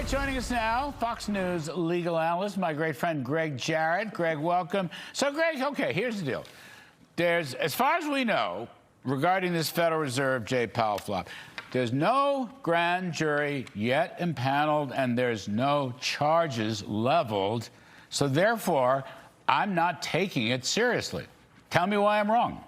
right, joining us now, Fox News legal analyst, my great friend Gregg Jarrett. Greg, welcome. So, Greg, okay, here's the deal. There's, as far as we know, regarding this Federal Reserve Jay Powell flop, there's no grand jury yet impaneled, and there's no charges leveled. So, therefore, I'm not taking it seriously. Tell me why I'm wrong.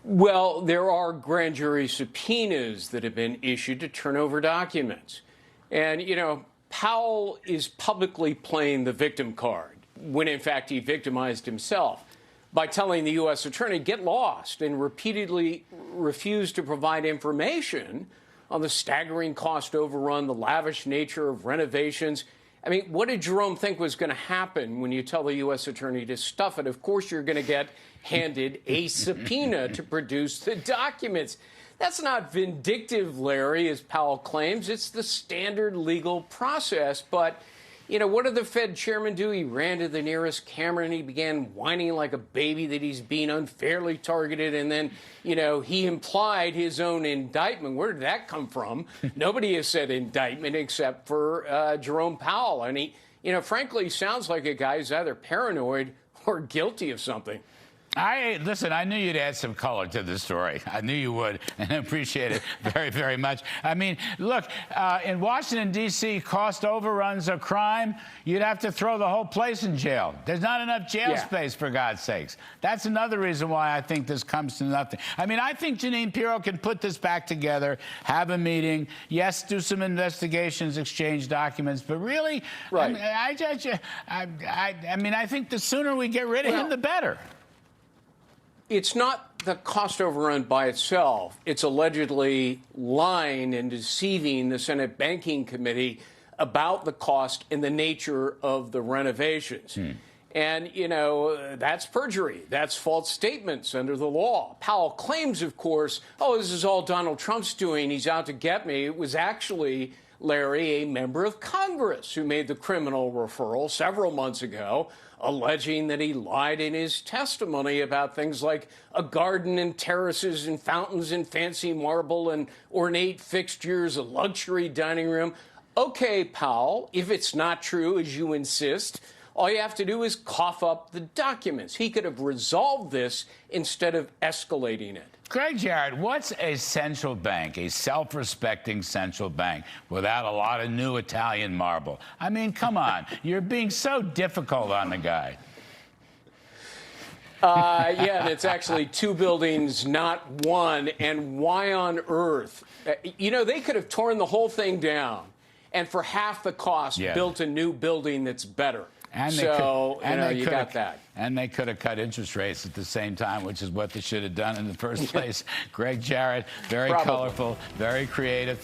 Well, there are grand jury subpoenas that have been issued to turn over documents. And, you know, Powell is publicly playing the victim card when, in fact, he victimized himself by telling the U.S. attorney, get lost, and repeatedly refused to provide information on the staggering cost overrun, the lavish nature of renovations. I mean, what did Jerome think was going to happen when you tell the U.S. attorney to stuff it? Of course, you're going to get handed a subpoena to produce the documents. That's not vindictive, Larry, as Powell claims. It's the standard legal process. But, you know, what did the Fed chairman do? He ran to the nearest camera and he began whining like a baby that he's being unfairly targeted. And then, you know, he implied his own indictment. Where did that come from? Nobody has said indictment except for Jerome Powell. And he, you know, frankly, sounds like a guy who's either paranoid or guilty of something. Listen, I knew you'd add some color to the story. I knew you would, and I appreciate it very, very much. I mean, look, in Washington, D.C., cost overruns a crime. You'd have to throw the whole place in jail. There's not enough jail space, for God's sakes. That's another reason why I think this comes to nothing. I mean, I think Jeanine Pirro can put this back together, have a meeting, yes, do some investigations, exchange documents, but really, right. I mean, I think the sooner we get rid of him, the better. It's not the cost overrun by itself. It's allegedly lying and deceiving the Senate Banking Committee about the cost and the nature of the renovations. And, you know, that's perjury. That's false statements under the law. Powell claims, of course, oh, this is all Donald Trump's doing. He's out to get me. It was actually, Larry, a member of Congress who made the criminal referral several months ago, alleging that he lied in his testimony about things like a garden and terraces and fountains and fancy marble and ornate fixtures, a luxury dining room. Okay, Powell, if it's not true, as you insist, all you have to do is cough up the documents. He could have resolved this instead of escalating it. Gregg Jarrett, what's a central bank, a self-respecting central bank, without a lot of new Italian marble? I mean, come on. You're being so difficult on the guy. Yeah, and it's actually two buildings, not one. And why on earth? You know, they could have torn the whole thing down and for half the cost built a new building that's better. And you got that. And they could have cut interest rates at the same time, which is what they should have done in the first place. Gregg Jarrett, very colorful, very creative.